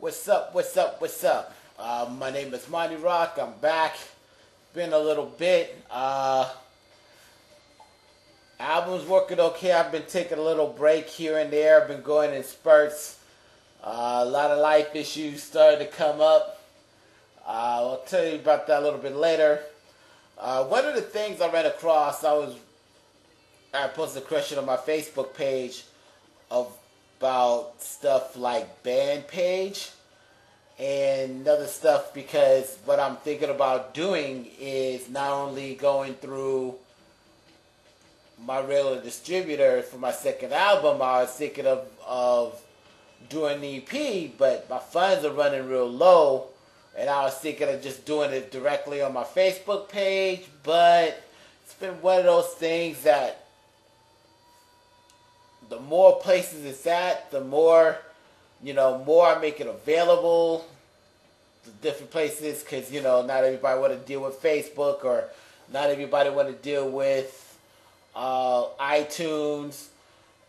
What's up? What's up? What's up? My name is Monty Rock. I'm back. Been a little bit. Album's working okay. I've been taking a little break here and there. I've been going in spurts. A lot of life issues started to come up. I'll tell you about that a little bit later. One of the things I ran across, I posted a question on my Facebook page about stuff like Bandpage and other stuff, because what I'm thinking about doing is not only going through my regular distributor for my second album. I was thinking of doing an EP, but my funds are running real low, and I was thinking of just doing it directly on my Facebook page, but it's been one of those things that the more places it's at, the more, more I make it available to different places, because, not everybody want to deal with Facebook, or not everybody want to deal with iTunes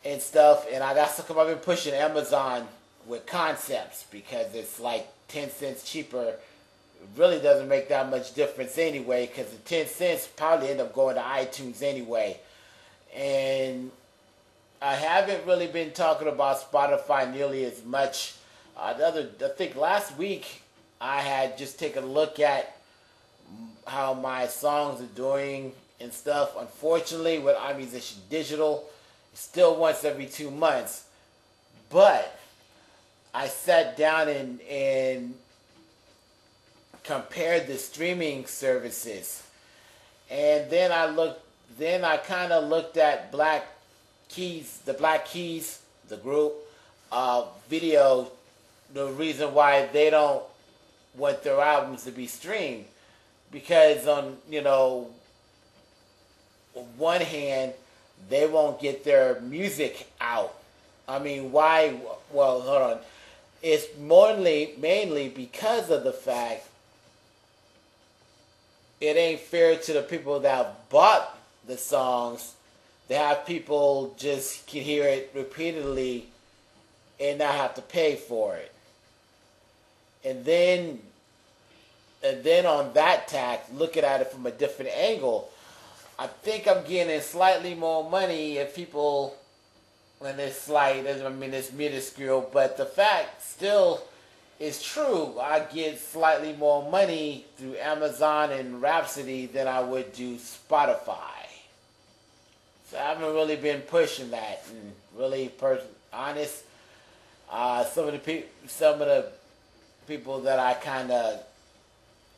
and stuff. And I got some, I've been pushing Amazon with Concepts because it's like 10 cents cheaper. It really doesn't make that much difference anyway, because the 10 cents probably end up going to iTunes anyway. And I haven't really been talking about Spotify nearly as much. I think last week I had just taken a look at how my songs are doing and stuff. Unfortunately, with iMusician Digital, it's still once every 2 months. But I sat down and compared the streaming services, and then I kind of looked at the Black Keys, the group, video, the reason why they don't want their albums to be streamed. Because on one hand, they won't get their music out. I mean, why? Well, hold on. It's mainly because of the fact it ain't fair to the people that bought the songs. They have people just can hear it repeatedly and not have to pay for it. And then on that tack, looking at it from a different angle, I think I'm getting slightly more money if people, when it's slight, it's minuscule, but the fact still is true. I get slightly more money through Amazon and Rhapsody than I would do Spotify. So I haven't really been pushing that, and really honest. Some of the people that I kind of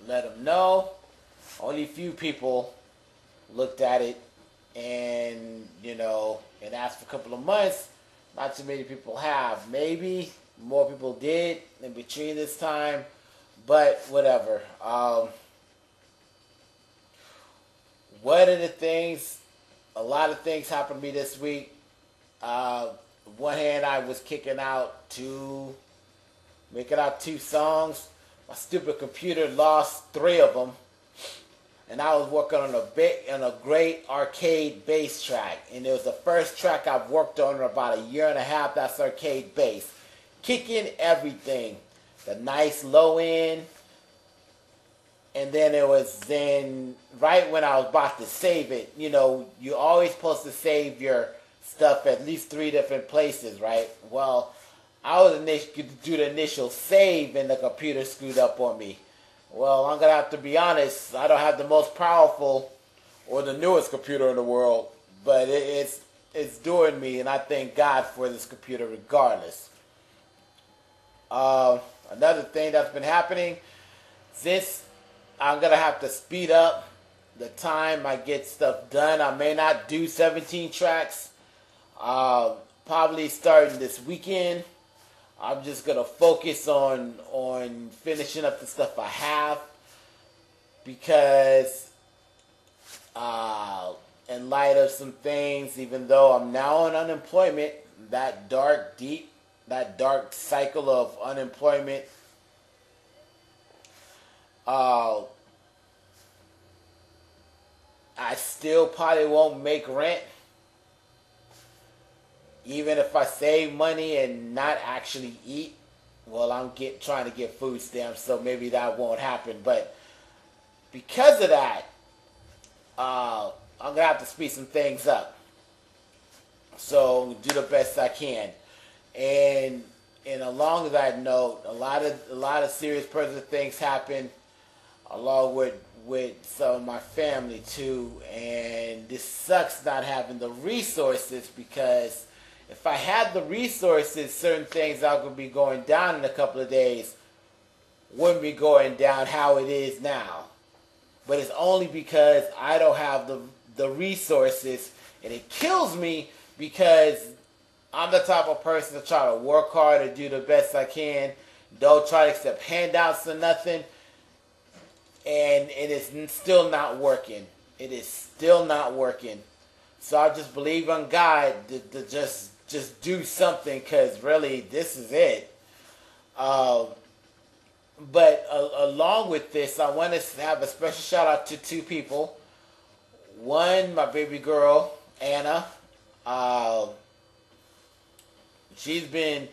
let them know, only a few people looked at it, and and asked for a couple of months. Not too many people have. Maybe more people did in between this time, but whatever. One of the things. A lot of things happened to me this week. One hand, I was making out 2 songs. My stupid computer lost 3 of them, and I was working on a great arcade bass track. And it was the first track I've worked on in about a year and a half. That's arcade bass, kicking everything, the nice low end. And then it was right when I was about to save it, you're always supposed to save your stuff at least 3 different places, right? Well, I was going to do the initial save, and the computer screwed up on me. Well, I'm going to have to be honest, I don't have the most powerful or the newest computer in the world, but it's doing me, and I thank God for this computer regardless. Another thing that's been happening, since I'm going to have to speed up the time I get stuff done. I may not do 17 tracks. Probably starting this weekend. I'm just going to focus on finishing up the stuff I have. Because in light of some things, even though I'm now on unemployment, that dark cycle of unemployment, I still probably won't make rent, even if I save money and not actually eat. well, I'm trying to get food stamps, so maybe that won't happen. But because of that, I'm gonna have to speed some things up. So do the best I can. And along that note, a lot of serious personal things happen along with some of my family too. And this sucks not having the resources, because if I had the resources, certain things that could be going down in a couple of days wouldn't be going down how it is now. But it's only because I don't have the resources, and it kills me because I'm the type of person to try to work hard and do the best I can. Don't try to accept handouts or nothing. And it is still not working. It is still not working. So I just believe on God to just do something, because really this is it. But along with this, I want to have a special shout out to two people. One, my baby girl, Anna. She's been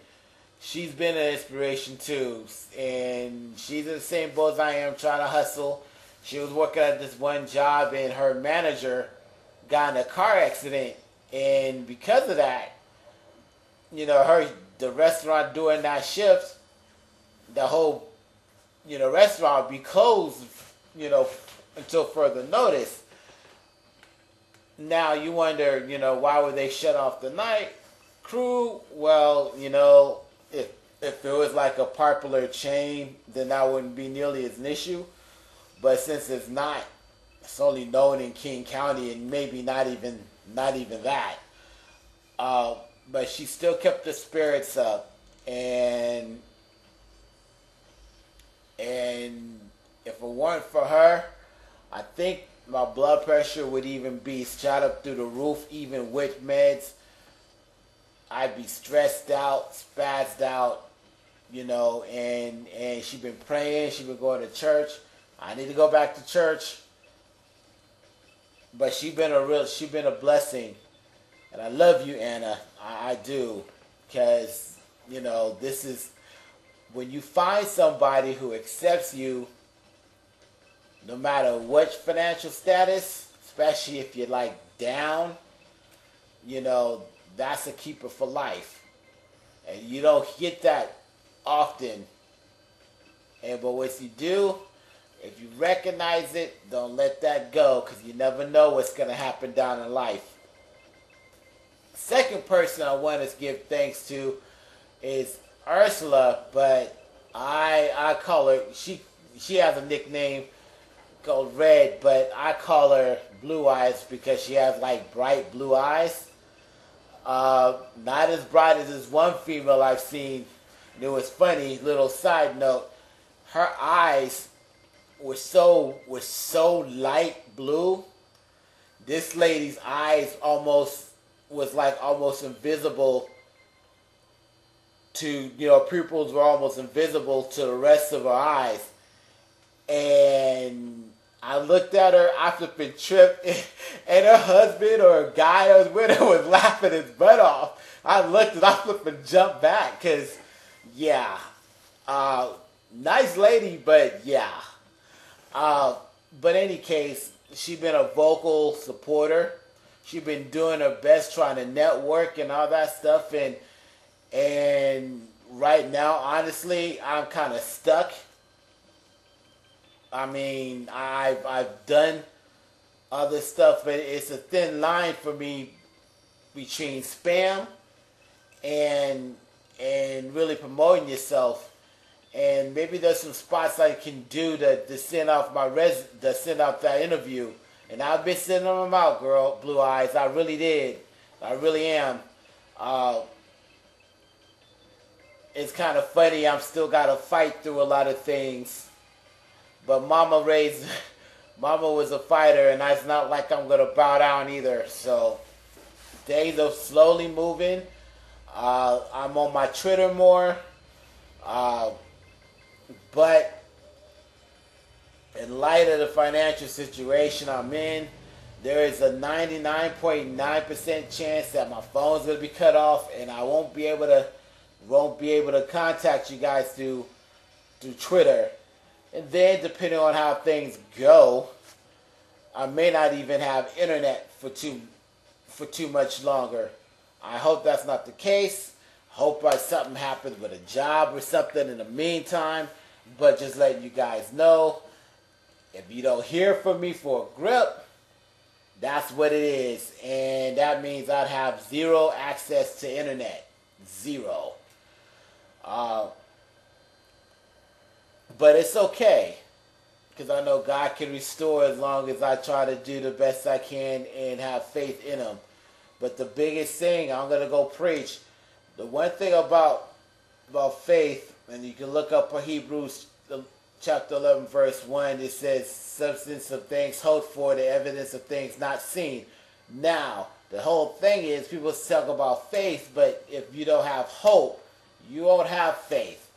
an inspiration too, and she's in the same boat as I am, trying to hustle. She was working at this one job, and her manager got in a car accident, and because of that, the restaurant during that shift, the whole restaurant would be closed, until further notice. Now you wonder, why would they shut off the night crew? Well, if it was like a popular chain, then that wouldn't be nearly as an issue. But since it's not, it's only known in King County, and maybe not even that. But she still kept the spirits up, and if it weren't for her, I think my blood pressure would even be shot up through the roof, even with meds. I'd be stressed out, spazzed out, and she's been praying, she's been going to church. I need to go back to church. But she's been a blessing. And I love you, Anna. I do. Because, this is, when you find somebody who accepts you, no matter what financial status, especially if you're like down, that's a keeper for life. And you don't get that often. But once you do, if you recognize it, don't let that go, because you never know what's going to happen down in life. Second person I want to give thanks to is Ursula, but I call her, she has a nickname called Red, but I call her Blue Eyes because she has like bright blue eyes. Not as bright as this one female I've seen. And it was funny, little side note, her eyes were so light blue. This lady's eyes almost invisible to, pupils were almost invisible to the rest of her eyes. And I looked at her, I flipping tripped, and her husband or a guy I was with her was laughing his butt off. I looked and I flipping jumped back, because, nice lady, but yeah. But any case, she's been a vocal supporter. She's been doing her best trying to network and all that stuff. And right now, honestly, I'm kind of stuck. I mean, I've done other stuff, but it's a thin line for me between spam and really promoting yourself. And maybe there's some spots I can do to send off to send out that interview. And I've been sending them out, girl, Blue Eyes. I really did. I really am. It's kind of funny. I'm still got to fight through a lot of things. But Mama was a fighter, and it's not like I'm going to bow down either. So days are slowly moving. I'm on my Twitter more. But in light of the financial situation I'm in, there is a 99.9% chance that my phone's going to be cut off, and I won't be able to Won't be able to contact you guys through Twitter. And then, depending on how things go, I may not even have internet for too much longer. I hope that's not the case. Hope something happens with a job or something in the meantime. But just letting you guys know, if you don't hear from me for a grip, that's what it is. And that means I'd have zero access to internet. Zero. But it's okay, because I know God can restore as long as I try to do the best I can and have faith in Him. But the biggest thing, I'm going to go preach. The one thing about faith, and you can look up Hebrews chapter 11 verse 1, it says, substance of things hoped for, the evidence of things not seen. Now, the whole thing is, people talk about faith, but if you don't have hope, you won't have faith.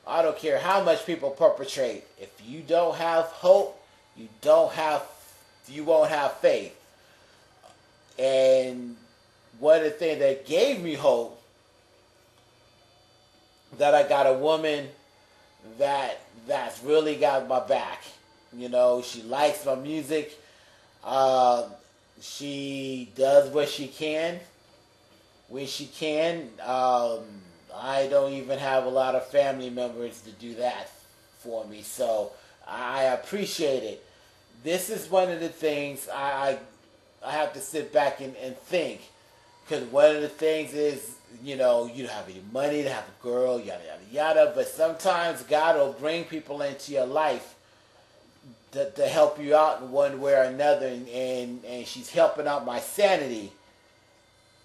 I don't care how much people perpetrate. If you don't have hope, you won't have faith. And one of the things that gave me hope, that I got a woman that's really got my back. You know, she likes my music. She does what she can when she can. I don't even have a lot of family members to do that for me, so I appreciate it. This is one of the things I have to sit back and think, because one of the things is, you don't have any money to have a girl, yada yada yada, but sometimes God will bring people into your life to help you out in one way or another, and she's helping out my sanity,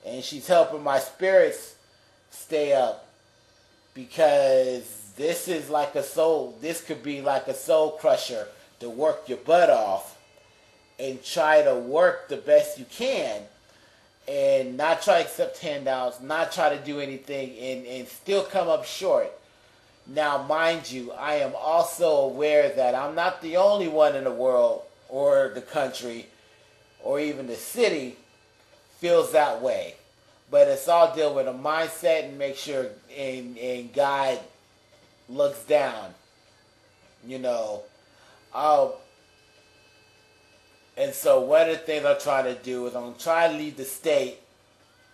and she's helping my spirits stay up, because this could be like a soul crusher, to work your butt off and try to work the best you can and not try to accept handouts, not try to do anything, and still come up short. Now, mind you, I am also aware that I'm not the only one in the world or the country or even the city feels that way. But it's all deal with a mindset, and make sure and God looks down, And so one of the things I'm trying to do is I'm trying to leave the state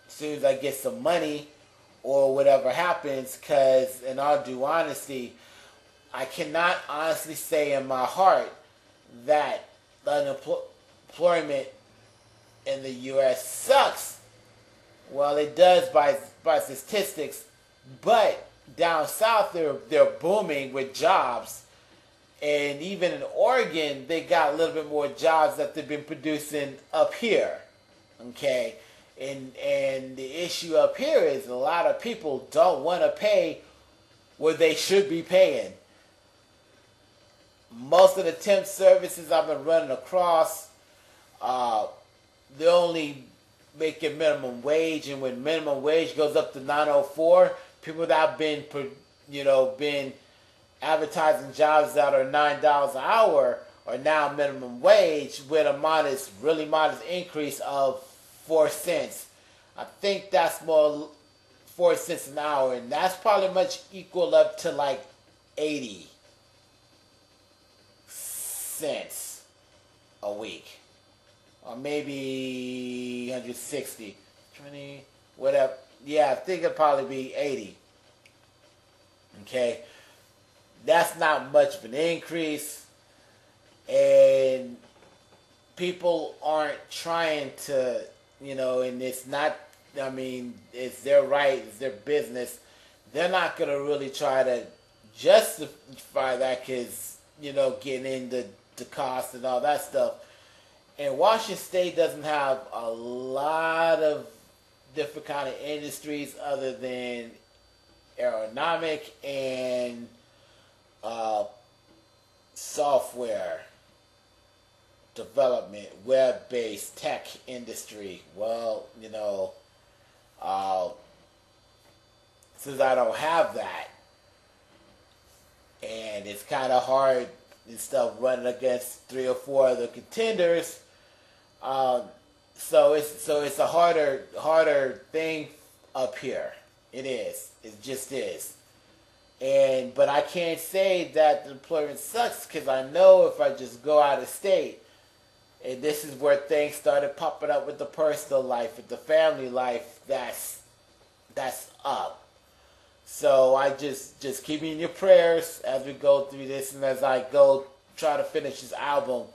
as soon as I get some money or whatever happens, because in all due honesty, I cannot honestly say in my heart that unemployment in the U.S. sucks. Well, it does by statistics, but down south they're booming with jobs, and even in Oregon they got a little bit more jobs that they've been producing up here. Okay, and the issue up here is a lot of people don't want to pay what they should be paying. Most of the temp services I've been running across, they're only making minimum wage, and when minimum wage goes up to $9.04, people that have been advertising jobs that are $9 an hour are now minimum wage with a really modest increase of 4 cents. I think that's more 4 cents an hour, and that's probably much equal up to like 80 cents a week. Or maybe 160, 20, whatever. Yeah, I think it'd probably be 80. Okay, that's not much of an increase, and people aren't trying to, and it's not, it's their right, it's their business. They're not going to really try to justify that, because, getting into the cost and all that stuff. And Washington State doesn't have a lot of different kind of industries other than aeronautics and software development, web-based tech industry. Well, since I don't have that, and it's kind of hard and stuff running against 3 or 4 other contenders. So it's a harder thing up here It is. It just is. But I can't say that the employment sucks because I know if I just go out of state, and this is where things started popping up with the personal life, with the family life. That's up. So I just keep me in your prayers as we go through this, and as I go try to finish this album.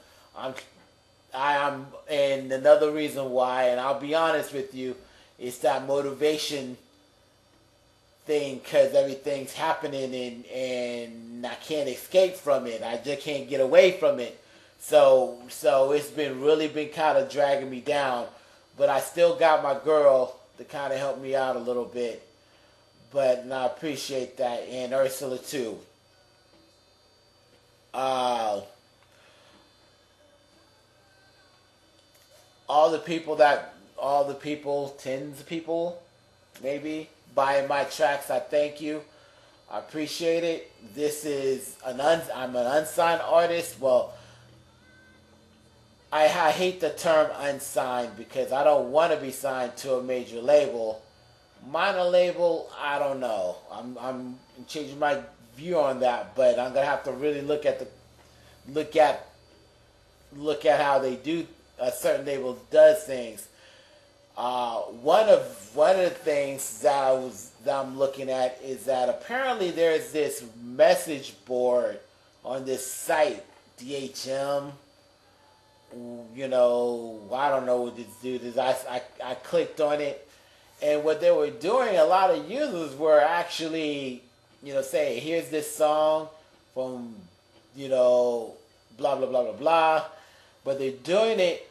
And another reason why, and I'll be honest with you, it's that motivation thing, because everything's happening and I can't escape from it. I just can't get away from it. So it's been kind of dragging me down, but I still got my girl to kind of help me out a little bit. And I appreciate that, and Ursula too. All the people, tens of people, maybe, buying my tracks, I thank you. I appreciate it. I'm an unsigned artist. Well, I hate the term unsigned because I don't want to be signed to a major label. Minor label, I don't know. I'm changing my view on that, but I'm gonna have to really look at how they do. A certain label does things. One of the things that I'm looking at is that apparently there's this message board on this site, DHM. You know, I don't know what this dude is. I clicked on it. And what they were doing, a lot of users were actually, saying, here's this song from, blah, blah, blah, blah, blah. But they're doing it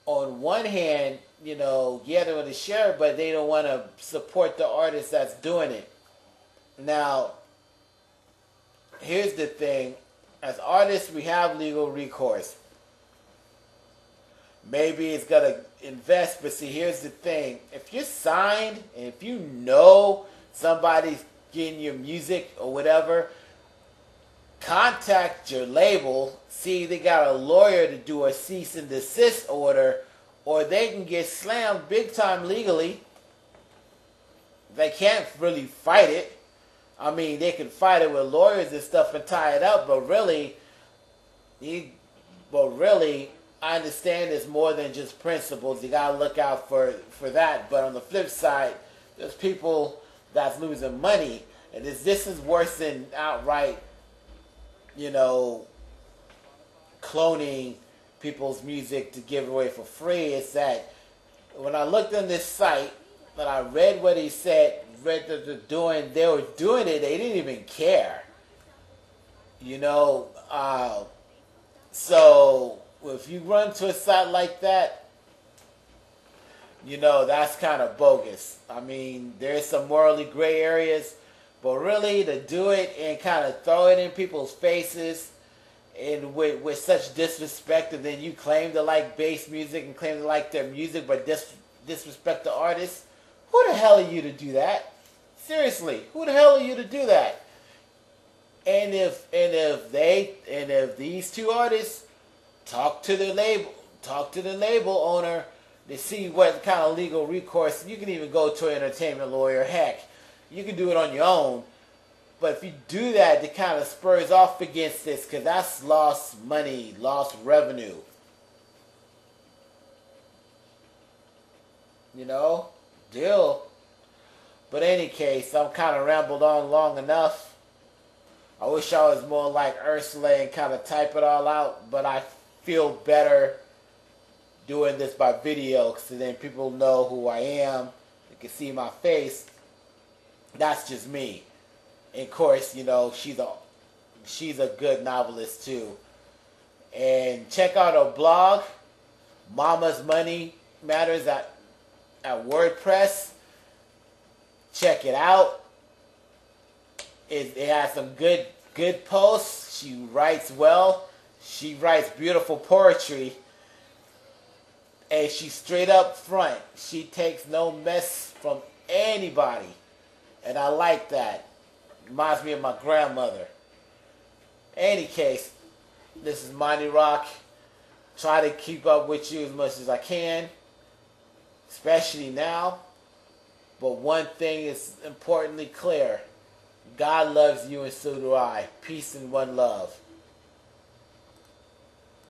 on one hand, they want to share it, but they don't want to support the artist that's doing it. Now, here's the thing. As artists, we have legal recourse. Maybe it's going to invest, but see, here's the thing. If you're signed, and if you know somebody's getting your music or whatever, contact your label. See, they got a lawyer to do a cease and desist order, or they can get slammed big time legally. They can't really fight it. I mean, they can fight it with lawyers and stuff and tie it up, but really, I understand it's more than just principles. You gotta look out for that. But on the flip side, there's people that's losing money, and this is worse than outright, cloning people's music to give away for free. It's that when I looked on this site and I read what he said, read that they were doing it. They didn't even care, So if you run to a site like that, that's kind of bogus. I mean, there's some morally gray areas, but really to do it and kind of throw it in people's faces and with such disrespect, and then you claim to like bass music and claim to like their music, but disrespect the artists. Who the hell are you to do that? Seriously, who the hell are you to do that? And if these two artists talk to the label owner to see what kind of legal recourse. You can even go to an entertainment lawyer. Heck, you can do it on your own. But if you do that, it kind of spurs off against this, because that's lost money, lost revenue. Deal. But in any case, I'm kind of rambled on long enough. I wish I was more like Ursula and kind of type it all out, but I feel better doing this by video, so then people know who I am. They can see my face. That's just me. And of course, she's a good novelist too. And check out her blog, Mama's Money Matters at WordPress. Check it out. It has some good posts. She writes well. She writes beautiful poetry. And she's straight up front. She takes no mess from anybody. And I like that. Reminds me of my grandmother. Any case, this is Monty Rock. Try to keep up with you as much as I can. Especially now. But one thing is importantly clear: God loves you, and so do I. Peace and one love.